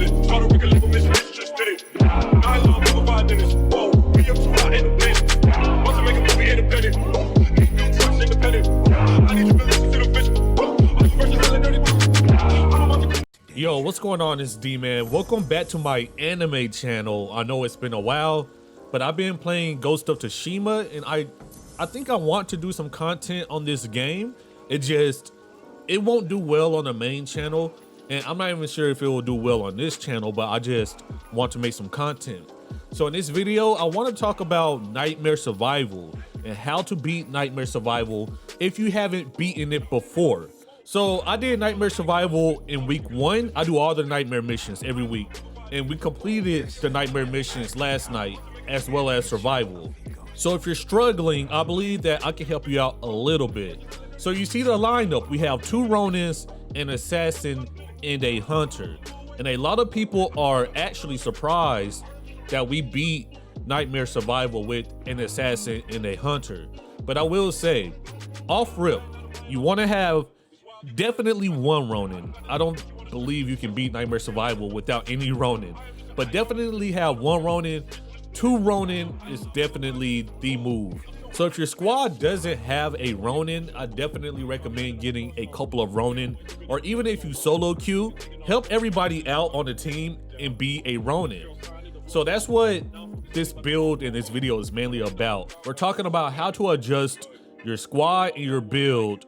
Yo, what's going on? It's D-Man. Welcome back to my anime channel. I know it's been a while, but I've been playing Ghost of Tsushima, and I think I want to do some content on this game. It won't do well on the main channel, and I'm not even sure if it will do well on this channel, but I just want to make some content. So in this video, I want to talk about Nightmare Survival and how to beat Nightmare Survival if you haven't beaten it before. So I did Nightmare Survival in week 1. I do all the Nightmare missions every week, and we completed the Nightmare missions last night as well as Survival. So if you're struggling, I believe that I can help you out a little bit. So you see the lineup, we have 2 Ronins, an Assassin, and a Hunter. And a lot of people are actually surprised that we beat Nightmare Survival with an Assassin and a Hunter. But I will say, off rip, you want to have definitely 1 Ronin. I don't believe you can beat Nightmare Survival without any Ronin, but definitely have 1 Ronin. 2 Ronin is definitely the move. So if your squad doesn't have a Ronin, I definitely recommend getting a couple of Ronin, or even if you solo queue, help everybody out on the team and be a Ronin. So that's what this build in this video is mainly about. We're talking about how to adjust your squad and your build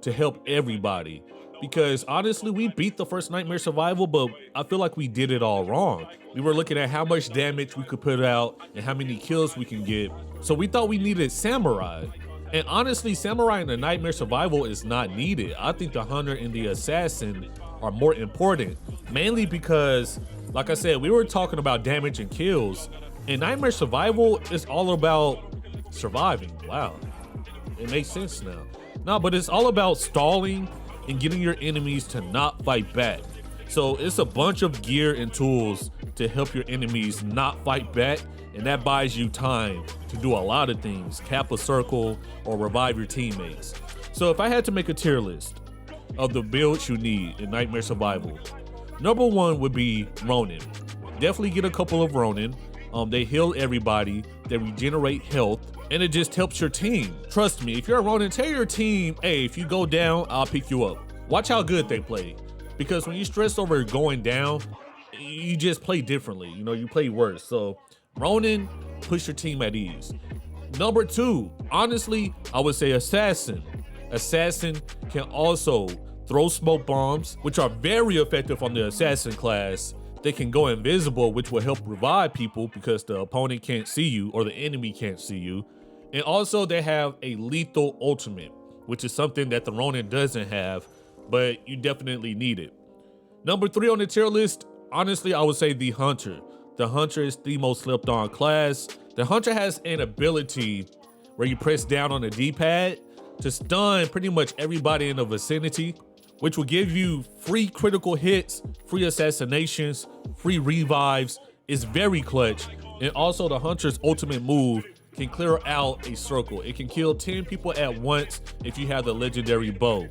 to help everybody, because honestly we beat the first Nightmare Survival, but I feel like we did it all wrong. We were looking at how much damage we could put out and how many kills we can get, so we thought we needed Samurai, and honestly Samurai in the Nightmare Survival is not needed. I think the Hunter and the Assassin are more important, mainly because like I said, we were talking about damage and kills, and Nightmare Survival is all about surviving. Wow, it makes sense now. No, but it's all about stalling and getting your enemies to not fight back. So it's a bunch of gear and tools to help your enemies not fight back, and that buys you time to do a lot of things, cap a circle or revive your teammates. So if I had to make a tier list of the builds you need in Nightmare Survival, number 1 would be Ronin. Definitely get a couple of Ronin. They heal everybody, they regenerate health, and it just helps your team. Trust me, if you're a Ronin, tell your team, hey, if you go down, I'll pick you up. Watch how good they play, because when you stress over going down, you just play differently. You know, you play worse. So Ronin, push your team at ease. Number 2, honestly, I would say Assassin. Assassin can also throw smoke bombs, which are very effective on the Assassin class. They can go invisible, which will help revive people because the opponent can't see you or the enemy can't see you. And also they have a lethal ultimate, which is something that the Ronin doesn't have, but you definitely need it. Number 3 on the tier list, honestly, I would say the Hunter. The Hunter is the most slept on class. The Hunter has an ability where you press down on the D-pad to stun pretty much everybody in the vicinity, which will give you free critical hits, free assassinations, free revives. It's very clutch. And also the Hunter's ultimate move can clear out a circle. It can kill 10 people at once if you have the legendary bow.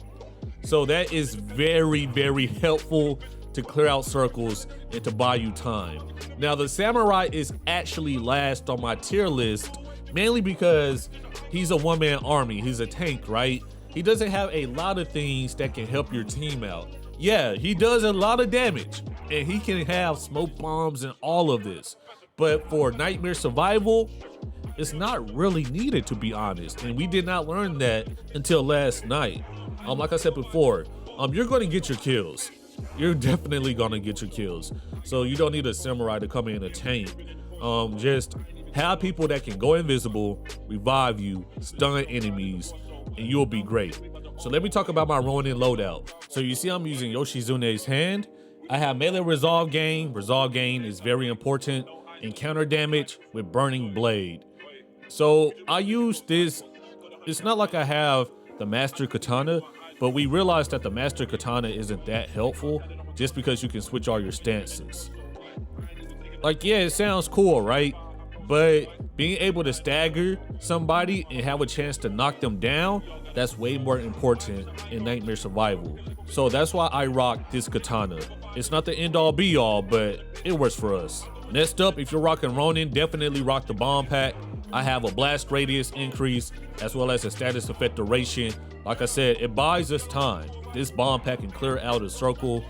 So that is very, very helpful to clear out circles and to buy you time. Now the Samurai is actually last on my tier list, mainly because he's a one-man army. He's a tank, right? He doesn't have a lot of things that can help your team out. Yeah, he does a lot of damage, and he can have smoke bombs and all of this. But for Nightmare Survival, it's not really needed, to be honest. And we did not learn that until last night. Like I said before, you're gonna get your kills. You're definitely gonna get your kills. So you don't need a Samurai to come in a tank. Just have people that can go invisible, revive you, stun enemies, and you'll be great. So let me talk about my Ronin loadout. So you see I'm using Yoshizune's hand. I have melee resolve gain. Resolve gain is very important, and counter damage with burning blade. So I use this. It's not like I have the master katana, but we realized that the master katana isn't that helpful just because you can switch all your stances. Like, yeah, it sounds cool, right? But being able to stagger somebody and have a chance to knock them down, that's way more important in Nightmare Survival. So that's why I rock this katana. It's not the end all be all, but it works for us. Next up, if you're rocking Ronin, definitely rock the bomb pack. I have a blast radius increase as well as a status effect duration. Like I said, it buys us time. This bomb pack can clear out a circle.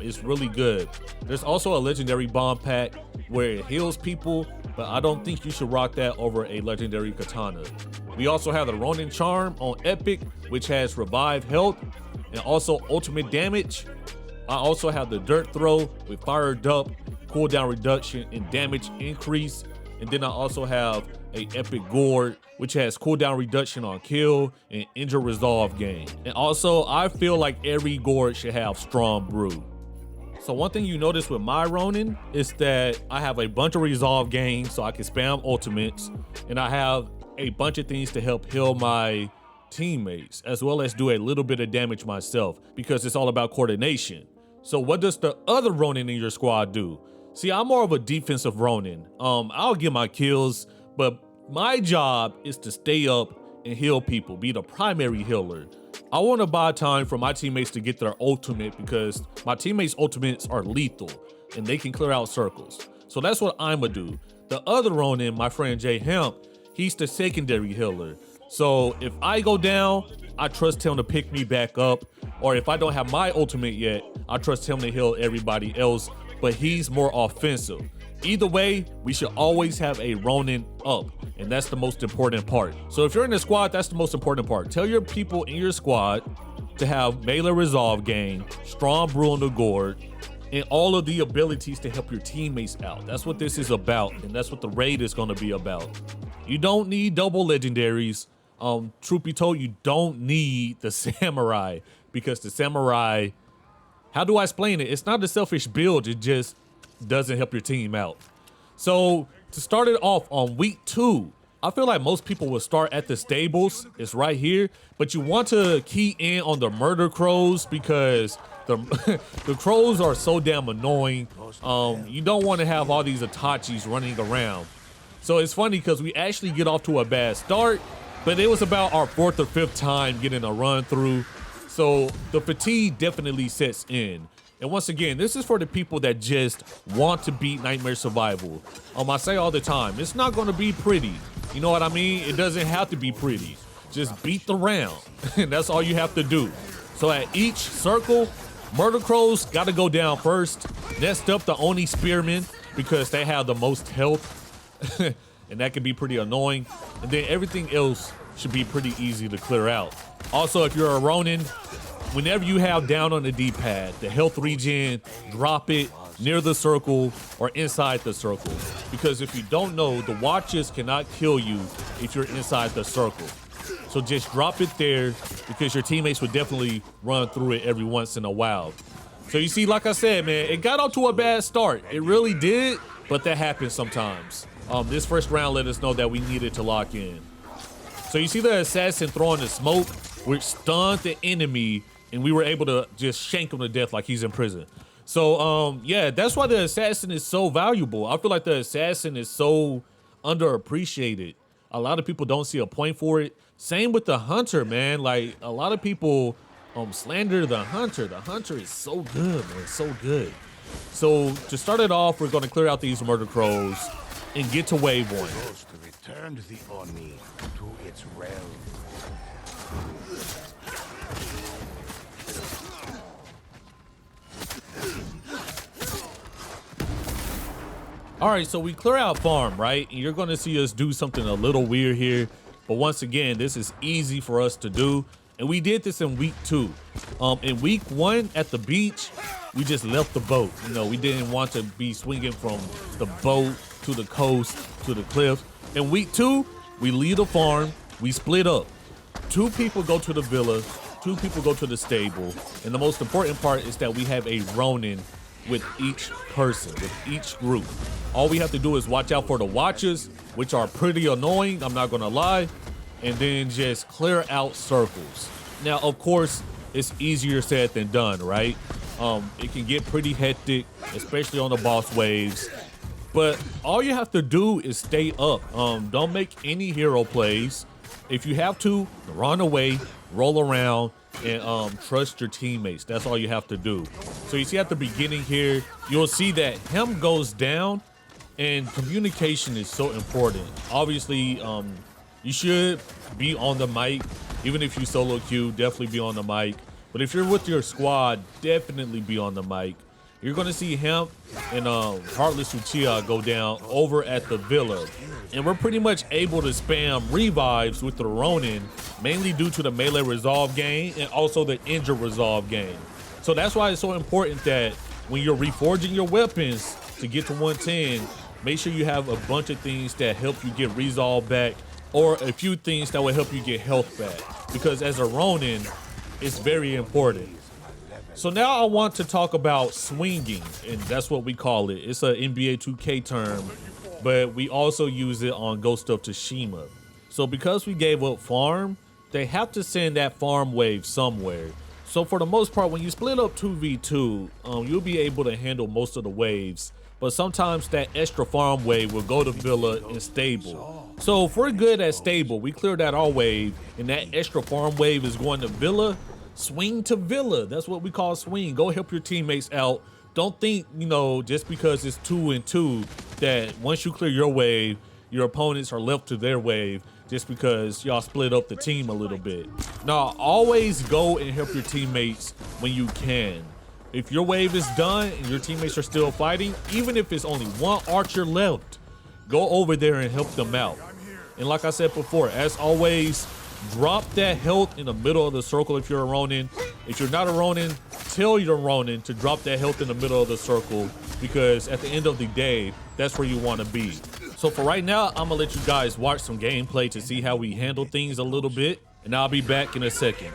It's really good. There's also a legendary bomb pack where it heals people, but I don't think you should rock that over a legendary katana. We also have the Ronin Charm on Epic, which has revive health and also ultimate damage. I also have the Dirt Throw with fired up, cooldown reduction and damage increase. And then I also have a Epic Gourd, which has cooldown reduction on kill and injure resolve gain. And also, I feel like every gourd should have strong brew. So one thing you notice with my Ronin is that I have a bunch of resolve gain so I can spam ultimates, and I have a bunch of things to help heal my teammates, as well as do a little bit of damage myself, because it's all about coordination. So what does the other Ronin in your squad do? See, I'm more of a defensive Ronin. I'll get my kills, but my job is to stay up and heal people, be the primary healer. I want to buy time for my teammates to get their ultimate because my teammates' ultimates are lethal and they can clear out circles. So that's what I'ma do. The other Ronin, my friend Jay Hemp, he's the secondary healer. So if I go down, I trust him to pick me back up. Or if I don't have my ultimate yet, I trust him to heal everybody else, but he's more offensive. Either way, we should always have a Ronin up, and that's the most important part. So if you're in the squad, that's the most important part. Tell your people in your squad to have melee resolve gain, strong brew on the gourd, and all of the abilities to help your teammates out. That's what this is about, and that's what the raid is gonna be about. You don't need double legendaries. Truth be told, you don't need the samurai, because the samurai, how do I explain it? It's not a selfish build, it just doesn't help your team out. So to start it off on week 2, I feel like most people will start at the stables. It's right here, but you want to key in on the murder crows because the the crows are so damn annoying. You don't want to have all these Itachis running around. So it's funny because we actually get off to a bad start, but it was about our 4th or 5th time getting a run through. So the fatigue definitely sets in. And once again, this is for the people that just want to beat Nightmare Survival. I say all the time, it's not gonna be pretty. You know what I mean? It doesn't have to be pretty. Just beat the round, and that's all you have to do. So at each circle, Murder Crows gotta go down first. Next up, the Oni Spearmen, because they have the most health, and that can be pretty annoying. And then everything else should be pretty easy to clear out. Also, if you're a Ronin, whenever you have down on the D-pad, the health regen, drop it near the circle or inside the circle. Because if you don't know, the watches cannot kill you if you're inside the circle. So just drop it there because your teammates would definitely run through it every once in a while. So you see, like I said, man, it got off to a bad start. It really did, but that happens sometimes. This first round let us know that we needed to lock in. So you see the assassin throwing the smoke, which stunned the enemy, and we were able to just shank him to death like he's in prison. So yeah, that's why the assassin is so valuable. I feel like the assassin is so underappreciated. A lot of people don't see a point for it. Same with the hunter, man. Like a lot of people slander the hunter. The hunter is so good, man, so good. So to start it off, we're gonna clear out these murder crows and get to wave 1. Returned the Oni to its realm. All right, so we clear out farm, right? And you're gonna see us do something a little weird here. But once again, this is easy for us to do. And we did this in week 2. In week 1 at the beach, we just left the boat. You know, we didn't want to be swinging from the boat to the coast to the cliff. In week 2, we leave the farm, we split up. 2 people go to the villa, 2 people go to the stable. And the most important part is that we have a Ronin with each person, with each group. All we have to do is watch out for the watchers, which are pretty annoying, I'm not gonna lie, and then just clear out circles. Now, of course, it's easier said than done, right? It can get pretty hectic, especially on the boss waves. But all you have to do is stay up. Don't make any hero plays. If you have to, run away, roll around, and trust your teammates. That's all you have to do. So you see at the beginning here, you'll see that him goes down, and communication is so important. Obviously, you should be on the mic. Even if you solo queue, definitely be on the mic. But if you're with your squad, definitely be on the mic. You're gonna see him and Heartless Uchiha go down over at the villa. And we're pretty much able to spam revives with the Ronin, mainly due to the melee resolve gain and also the injure resolve gain. So that's why it's so important that when you're reforging your weapons to get to 110, make sure you have a bunch of things that help you get resolve back, or a few things that will help you get health back. Because as a Ronin, it's very important. So now I want to talk about swinging, and that's what we call it. It's an NBA 2K term, but we also use it on Ghost of Tsushima. So because we gave up farm, they have to send that farm wave somewhere. So for the most part, when you split up 2v2, you'll be able to handle most of the waves, but sometimes that extra farm wave will go to villa and stable. So if we're good at stable, we clear that our wave, and that extra farm wave is going to villa, swing to villa. That's what we call swing. Go help your teammates out. Don't think, you know, just because it's 2 and 2 that once you clear your wave, your opponents are left to their wave just because y'all split up the team a little bit. Now, always go and help your teammates when you can. If your wave is done and your teammates are still fighting, even if it's only one archer left, go over there and help them out. And like I said before, as always, drop that health in the middle of the circle if you're a Ronin. If you're not a Ronin, tell your Ronin to drop that health in the middle of the circle, because at the end of the day, that's where you want to be. So for right now, I'm gonna let you guys watch some gameplay to see how we handle things a little bit, and I'll be back in a second.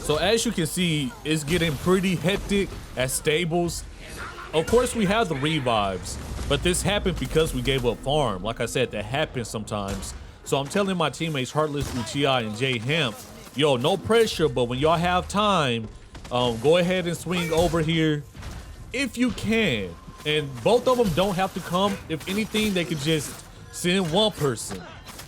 So as you can see, it's getting pretty hectic at stables. Of course, we have the revives, but this happened because we gave up farm. Like I said, that happens sometimes. So I'm telling my teammates, Heartless, Uchiha, and J Hemp, yo, no pressure, but when y'all have time, go ahead and swing over here if you can. And both of them don't have to come. If anything, they could just send one person.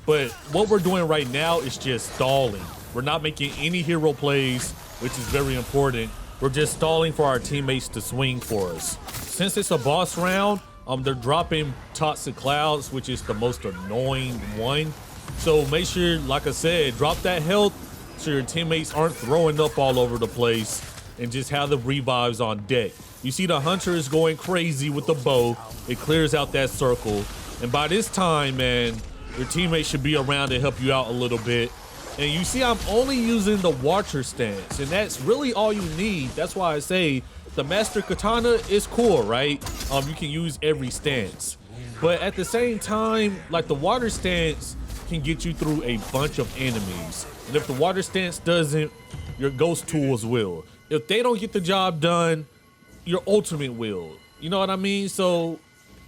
But what we're doing right now is just stalling. We're not making any hero plays, which is very important. We're just stalling for our teammates to swing for us. Since it's a boss round, they're dropping Toxic Clouds, which is the most annoying one. So make sure, like I said, drop that health so your teammates aren't throwing up all over the place, and just have the revives on deck. You see the hunter is going crazy with the bow. It clears out that circle. And by this time, man, your teammates should be around to help you out a little bit. And you see I'm only using the Watcher stance, and that's really all you need. That's why I say the Master Katana is cool, right? You can use every stance. But at the same time, like, the Water stance can get you through a bunch of enemies. And if the Water stance doesn't, your Ghost tools will. If they don't get the job done, your ultimate will. You know what I mean? So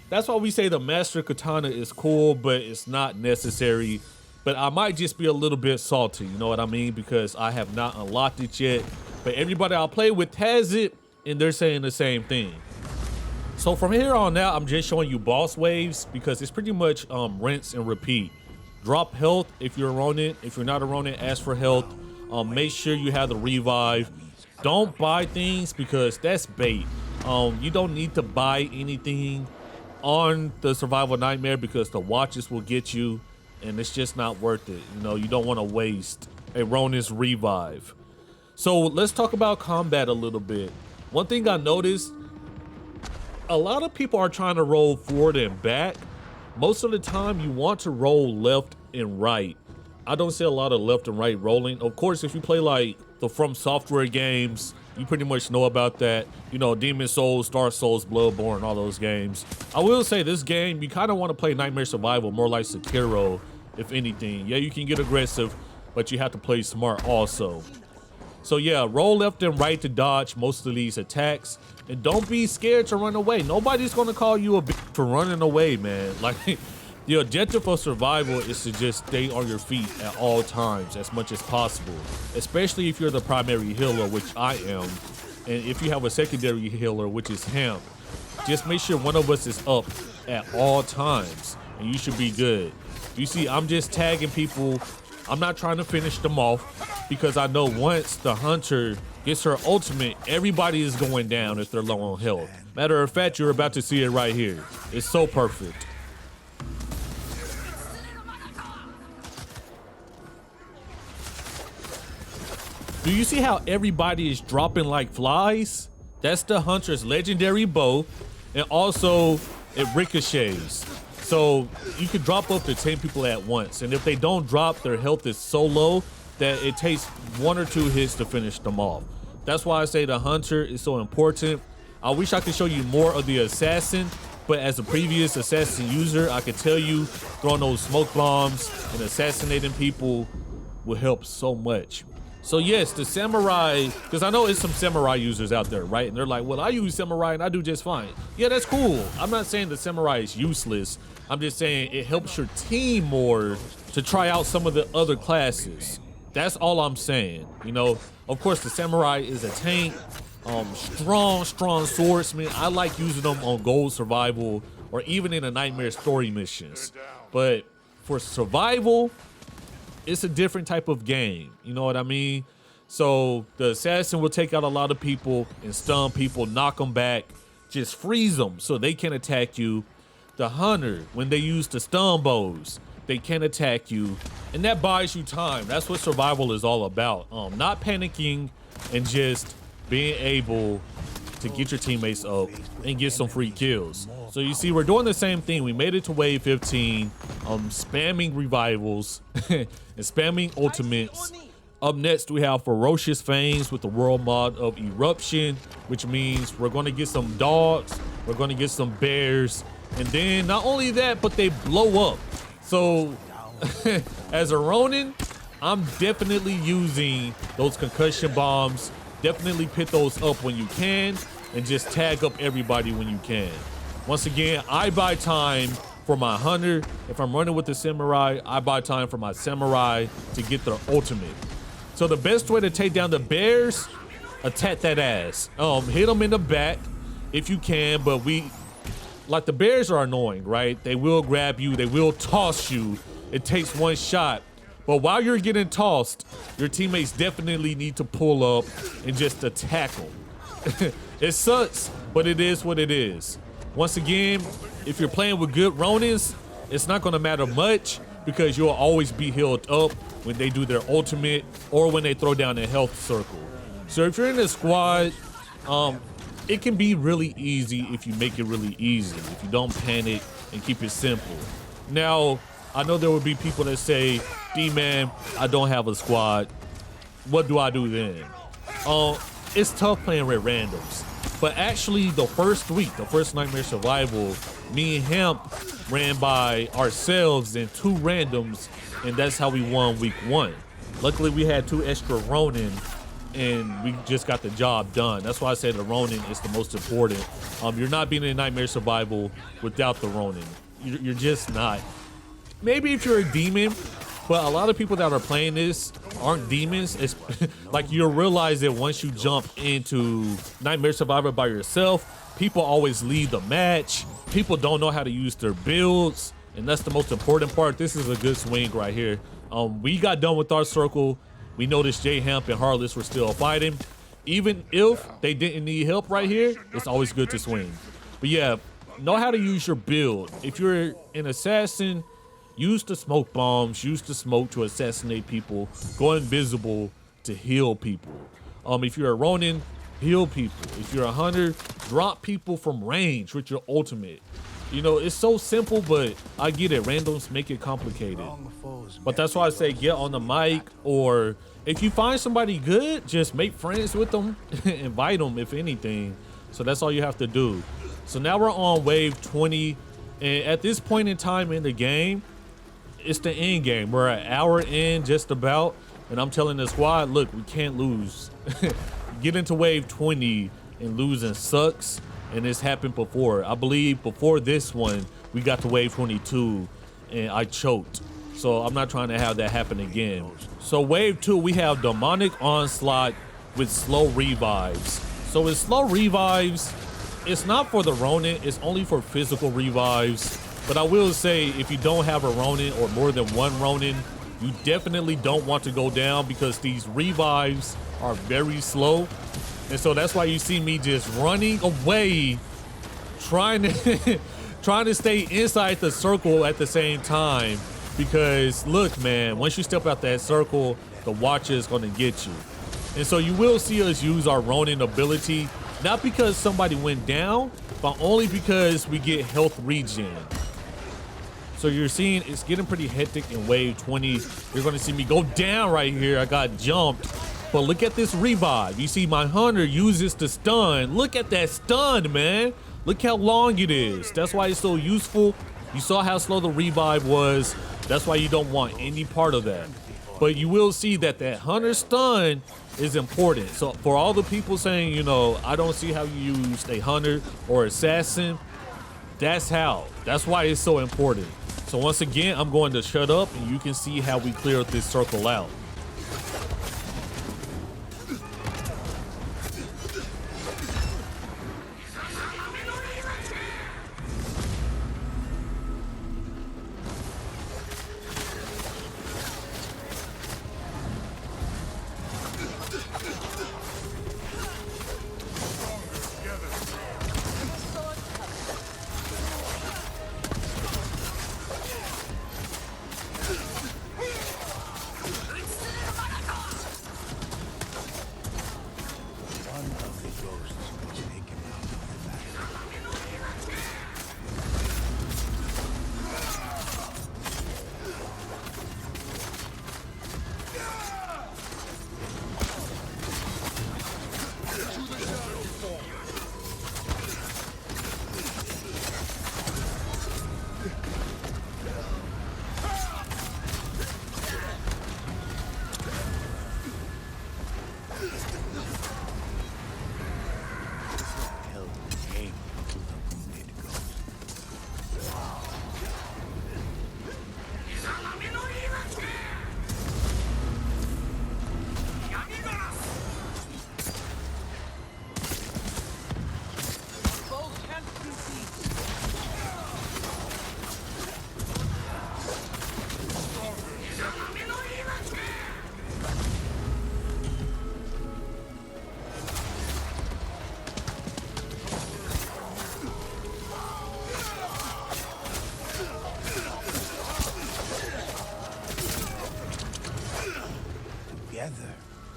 that's why we say the Master Katana is cool, but it's not necessary. But I might just be a little bit salty, you know what I mean? Because I have not unlocked it yet. But everybody I play with has it, and they're saying the same thing. So from here on out, I'm just showing you boss waves, because it's pretty much rinse and repeat. Drop health if you're a Ronin. If you're not a Ronin, ask for health. Make sure you have the revive. Don't buy things, because that's bait. You don't need to buy anything on the Survival Nightmare, because the watches will get you. And it's just not worth it. You know, you don't want to waste a Ronin's revive. So let's talk about combat a little bit. One thing I noticed, a lot of people are trying to roll forward and back. Most of the time you want to roll left and right. I don't see a lot of left and right rolling. Of course, if you play like the From Software games, you pretty much know about that. You know, Demon Souls, Dark Souls, Bloodborne, all those games. I will say this game, you kind of want to play Nightmare Survival more like Sekiro, if anything. Yeah, you can get aggressive, but you have to play smart also. So yeah, roll left and right to dodge most of these attacks. And don't be scared to run away. Nobody's gonna call you a bitch for running away, man. Like, the objective for survival is to just stay on your feet at all times as much as possible. Especially if you're the primary healer, which I am. And if you have a secondary healer, which is him. Just make sure one of us is up at all times, and you should be good. You see, I'm just tagging people. I'm not trying to finish them off because I know once the hunter gets her ultimate, everybody is going down if they're low on health. Matter of fact, you're about to see it right here. It's so perfect. Do you see how everybody is dropping like flies? That's the hunter's legendary bow, and also it ricochets. So you can drop up to 10 people at once, and if they don't drop, their health is so low that it takes 1 or 2 hits to finish them off. That's why I say the hunter is so important. I wish I could show you more of the assassin, but as a previous assassin user, I could tell you throwing those smoke bombs and assassinating people will help so much. So yes, the samurai, because I know it's some samurai users out there, right? And they're like, well, I use samurai and I do just fine. Yeah, that's cool. I'm not saying the samurai is useless. I'm just saying it helps your team more to try out some of the other classes. That's all I'm saying. You know, of course, the samurai is a tank, strong swordsman. I like using them on gold survival or even in the nightmare story missions. But for survival, it's a different type of game. You know what I mean? So the assassin will take out a lot of people and stun people, knock them back, just freeze them so they can attack you. The hunter, when they use the stun bows, they can attack you, and that buys you time. That's what survival is all about. Not panicking and just being able to get your teammates up and get some free kills. So you see, we're doing the same thing. We made it to wave 15, spamming revivals and spamming ultimates. Up next, we have Ferocious Fangs with the world mod of Eruption, which means we're going to get some dogs, we're going to get some bears, and then not only that, but they blow up. So as a Ronin, I'm definitely using those concussion bombs. Definitely pit those up when you can and just tag up everybody when you can. Once again, I buy time for my hunter. If I'm running with the samurai, I buy time for my samurai to get their ultimate. So the best way to take down the bears, attack that ass. Hit them in the back if you can, but like the bears are annoying, right? They will grab you, they will toss you. It takes one shot. But while you're getting tossed, your teammates definitely need to pull up and just attack them. It sucks, but it is what it is. Once again, if you're playing with good Ronins, it's not gonna matter much because you'll always be healed up when they do their ultimate or when they throw down their health circle. So if you're in a squad, it can be really easy if you make it really easy, if you don't panic and keep it simple. Now, I know there will be people that say, D-Man, I don't have a squad. What do I do then? It's tough playing with randoms. But actually, the first week, the first Nightmare Survival, me and Hemp ran by ourselves and 2 randoms, and that's how we won week 1. Luckily, we had 2 extra Ronin, and we just got the job done. That's why I say the Ronin is the most important. You're not being in Nightmare Survival without the Ronin. You're just not. Maybe if you're a demon, but a lot of people that are playing this aren't demons. It's like you'll realize that once you jump into Nightmare Survivor by yourself, people always leave the match. People don't know how to use their builds, and that's the most important part. This is a good swing right here. We got done with our circle. We noticed J Hemp and Harless were still fighting. Even if they didn't need help right here, it's always good to swing. But yeah, know how to use your build. If you're an assassin, use the smoke bombs, use the smoke to assassinate people, go invisible to heal people. If you're a Ronin, heal people. If you're a hunter, drop people from range with your ultimate. You know, it's so simple, but I get it. Randoms make it complicated. But that's why I say get on the mic, or if you find somebody good, just make friends with them, invite them if anything. So that's all you have to do. So now we're on wave 20, and at this point in time in the game, it's the end game. We're an hour in just about, and I'm telling the squad, look, we can't lose. Get into wave 20 and losing sucks, and it's happened before. I believe before this one, we got to wave 22 and I choked. So I'm not trying to have that happen again. So wave 2, we have demonic onslaught with slow revives. So with slow revives, it's not for the Ronin, it's only for physical revives. But I will say, if you don't have a Ronin or more than one Ronin, you definitely don't want to go down, because these revives are very slow. And so that's why you see me just running away, trying to stay inside the circle at the same time. Because look, man, once you step out that circle, the Watcher is going to get you. And so you will see us use our Ronin ability, not because somebody went down, but only because we get health regen. So you're seeing it's getting pretty hectic in wave 20. You're going to see me go down right here. I got jumped. But look at this revive. You see my hunter uses the stun. Look at that stun, man. Look how long it is. That's why it's so useful. You saw how slow the revive was. That's why you don't want any part of that. But you will see that that hunter stun is important. So for all the people saying, you know, I don't see how you use a hunter or assassin, that's how. That's why it's so important. So once again, I'm going to shut up and you can see how we clear this circle out.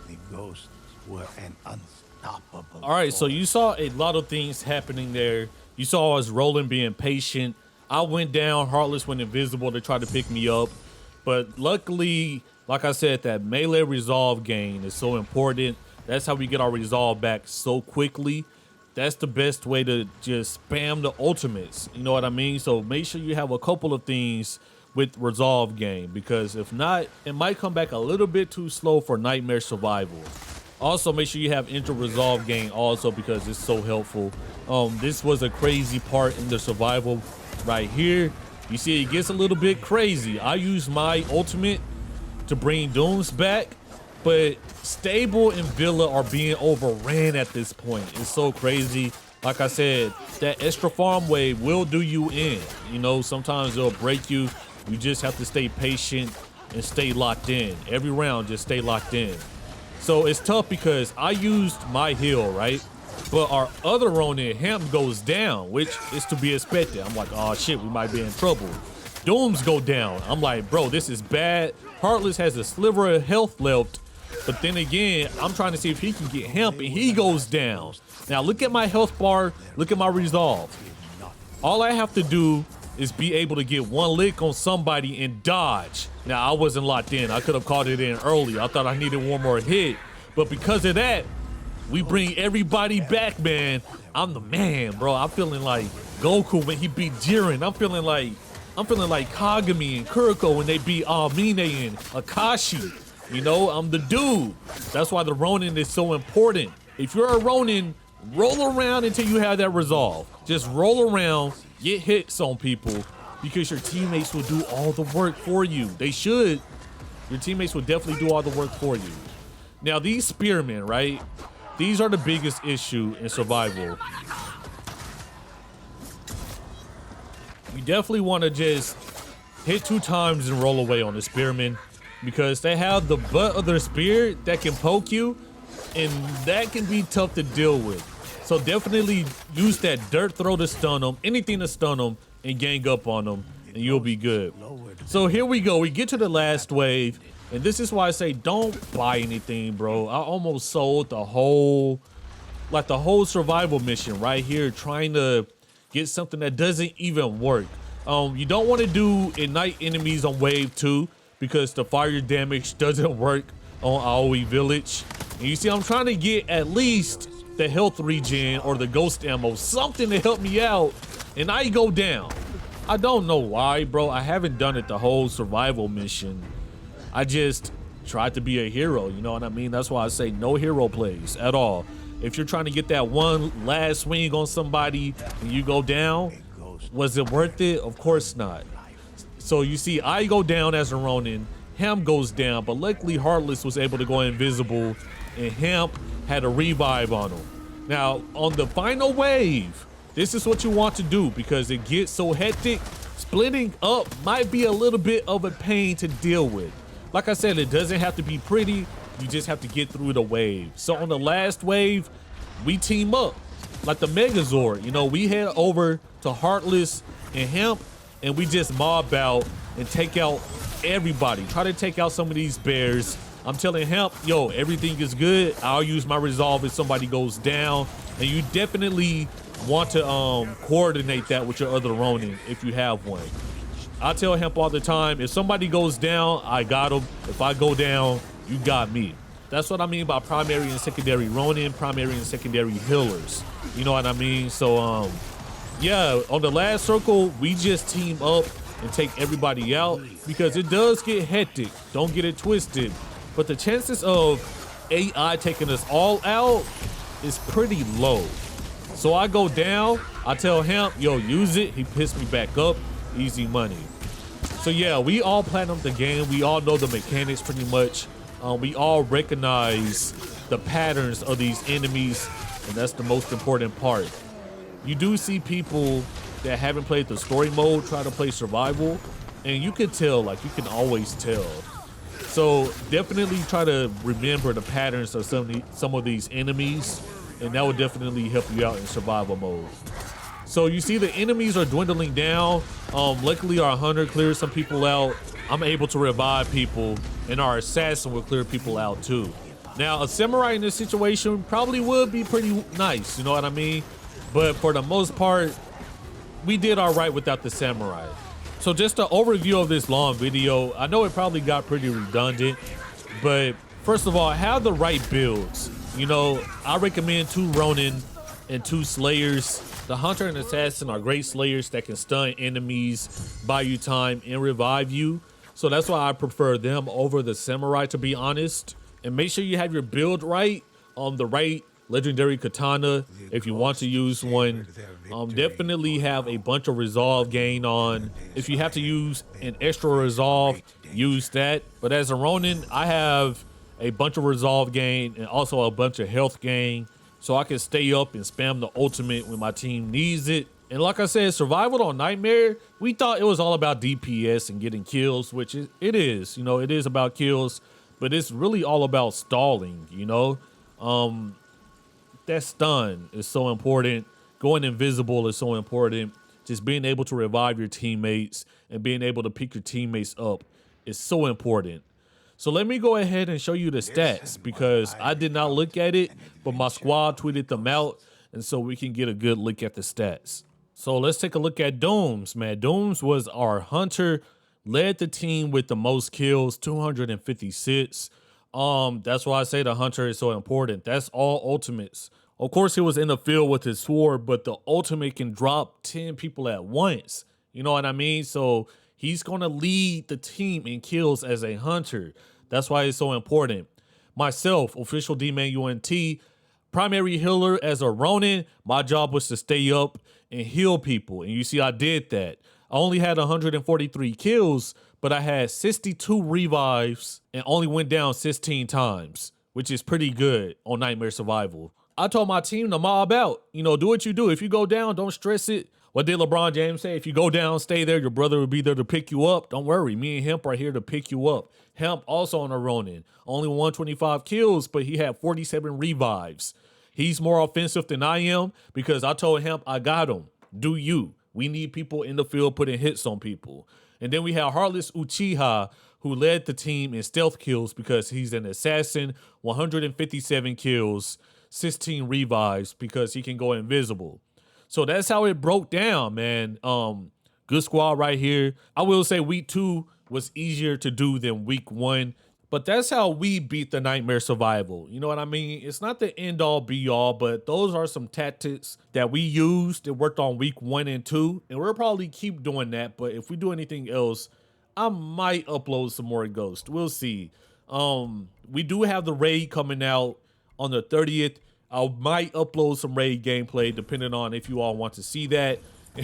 The ghosts were an unstoppable. All right, so you saw a lot of things happening there. You saw us rolling, being patient. I went down, Heartless went invisible to try to pick me up. But luckily, like I said, that melee resolve gain is so important. That's how we get our resolve back so quickly. That's the best way to just spam the ultimates. You know what I mean? So make sure you have a couple of things with resolve gain, because if not, it might come back a little bit too slow for nightmare survival. Also, make sure you have intra resolve gain also, because it's so helpful. This was a crazy part in the survival right here. You see, it gets a little bit crazy. I use my ultimate to bring Dooms back, but Stable and Villa are being overran at this point. It's so crazy. Like I said, that extra farm wave will do you in. You know, sometimes it'll break you. You just have to stay patient and stay locked in. Every round, just stay locked in. So it's tough because I used my heal, right? But our other Ronin, him, goes down, which is to be expected. I'm like, oh shit, we might be in trouble. Dooms go down. I'm like, bro, this is bad. Heartless has a sliver of health left. But then again, I'm trying to see if he can get hemp, and he goes down. Now look at my health bar. Look at my resolve. All I have to do is be able to get one lick on somebody and dodge. Now, I wasn't locked in. I could have called it in early. I thought I needed one more hit. But because of that, we bring everybody back, man. I'm the man, bro. I'm feeling like Goku when he beat Jiren. I'm feeling like Kagami and Kuriko when they beat Amine and Akashi. You know, I'm the dude. That's why the Ronin is so important. If you're a Ronin, roll around until you have that resolve. Just roll around, get hits on people, because your teammates will do all the work for you. They should. Your teammates will definitely do all the work for you. Now, these spearmen, right? These are the biggest issue in survival. You definitely want to just hit 2 times and roll away on the spearmen, because they have the butt of their spear that can poke you, and that can be tough to deal with. So definitely use that dirt throw to stun them, anything to stun them, and gang up on them, and you'll be good. So here we go. We get to the last wave, and this is why I say don't buy anything, bro. I almost sold the whole survival mission right here, trying to get something that doesn't even work. You don't want to do ignite enemies on wave 2 because the fire damage doesn't work on Aoi Village. And you see, I'm trying to get at least the health regen or the ghost ammo, something to help me out, and I go down. I don't know why, bro. I haven't done it the whole survival mission. I just tried to be a hero, you know what I mean? That's why I say no hero plays at all. If you're trying to get that one last swing on somebody and you go down, was it worth it? Of course not. So you see, I go down as a Ronin, Hemp goes down, but luckily Heartless was able to go invisible, and Hemp had a revive on him. Now, on the final wave, this is what you want to do because it gets so hectic. Splitting up might be a little bit of a pain to deal with. Like I said, it doesn't have to be pretty. You just have to get through the wave. So on the last wave, we team up like the Megazord. You know, we head over to Heartless and Hemp, and we just mob out and take out everybody. Try to take out some of these bears. I'm telling Hemp, yo, everything is good. I'll use my resolve if somebody goes down. And you definitely want to coordinate that with your other Ronin if you have one. I tell Hemp all the time, if somebody goes down, I got him. If I go down, you got me. That's what I mean by primary and secondary Ronin, primary and secondary healers. You know what I mean? So, yeah, on the last circle, we just team up and take everybody out because it does get hectic. Don't get it twisted. But the chances of AI taking us all out is pretty low. So I go down, I tell Hemp, yo, use it. He picks me back up, easy money. So yeah, we all platinum the game. We all know the mechanics pretty much. We all recognize the patterns of these enemies, and that's the most important part. You do see people that haven't played the story mode try to play survival, and you can tell, like you can always tell. So definitely try to remember the patterns of some of these enemies, and that will definitely help you out in survival mode. So you see the enemies are dwindling down. Luckily our hunter clears some people out. I'm able to revive people, and our assassin will clear people out too. Now a samurai in this situation probably would be pretty nice, you know what I mean? But for the most part, we did all right without the samurai. So just an overview of this long video. I know it probably got pretty redundant, but first of all, have the right builds. You know, I recommend 2 Ronin and 2 Slayers. The Hunter and Assassin are great Slayers that can stun enemies, buy you time, and revive you. So that's why I prefer them over the Samurai, to be honest. And make sure you have your build right on the right legendary katana if you want to use one. Definitely have a bunch of resolve gain on. If you have to use an extra resolve, use that. But as a Ronin, I have a bunch of resolve gain and also a bunch of health gain, so I can stay up and spam the ultimate when my team needs it. And like I said, survival on Nightmare, we thought it was all about DPS and getting kills, which it is. You know, it is about kills, but it's really all about stalling, you know? That stun is so important. Going invisible is so important. Just being able to revive your teammates and being able to pick your teammates up is so important. So let me go ahead and show you the stats because I did not look at it, but my squad tweeted them out, and so we can get a good look at the stats. So let's take a look at Dooms, man. Dooms was our hunter, led the team with the most kills, 256. That's why I say the hunter is so important. That's all ultimates. Of course, he was in the field with his sword, but the ultimate can drop 10 people at once. You know what I mean? So he's gonna lead the team in kills as a hunter. That's why it's so important. Myself, official Dman UNT, primary healer as a Ronin. My job was to stay up and heal people. And you see, I did that. I only had 143 kills, but I had 62 revives and only went down 16 times, which is pretty good on Nightmare Survival. I told my team to mob out. You know, do what you do. If you go down, don't stress it. What did LeBron James say? If you go down, stay there. Your brother will be there to pick you up. Don't worry. Me and Hemp are here to pick you up. Hemp also on a Ronin. Only 125 kills, but he had 47 revives. He's more offensive than I am because I told Hemp I got him. Do you? We need people in the field putting hits on people. And then we have Heartless Uchiha, who led the team in stealth kills because he's an assassin, 157 kills, 16 revives because he can go invisible. So that's how it broke down, man. Good squad right here. I will say week 2 was easier to do than week 1, but that's how we beat the Nightmare Survival. You know what I mean? It's not the end all be all, but those are some tactics that we used. It worked on week 1 and 2, and we'll probably keep doing that. But if we do anything else, I might upload some more Ghost. We'll see. We do have the raid coming out on the 30th. I might upload some raid gameplay depending on if you all want to see that.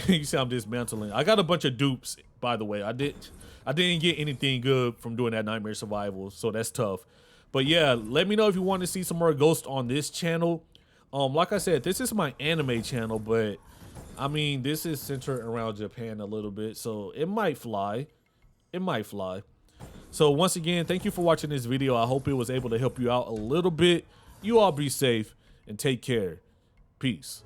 You see I'm dismantling. I got a bunch of dupes, by the way. I didn't get anything good from doing that Nightmare Survival, so that's tough. But yeah, let me know if you want to see some more Ghost on this channel. Like I said, this is my anime channel, but I mean, this is centered around Japan a little bit, so it might fly. It might fly. So once again, thank you for watching this video. I hope it was able to help you out a little bit. You all be safe and take care. Peace.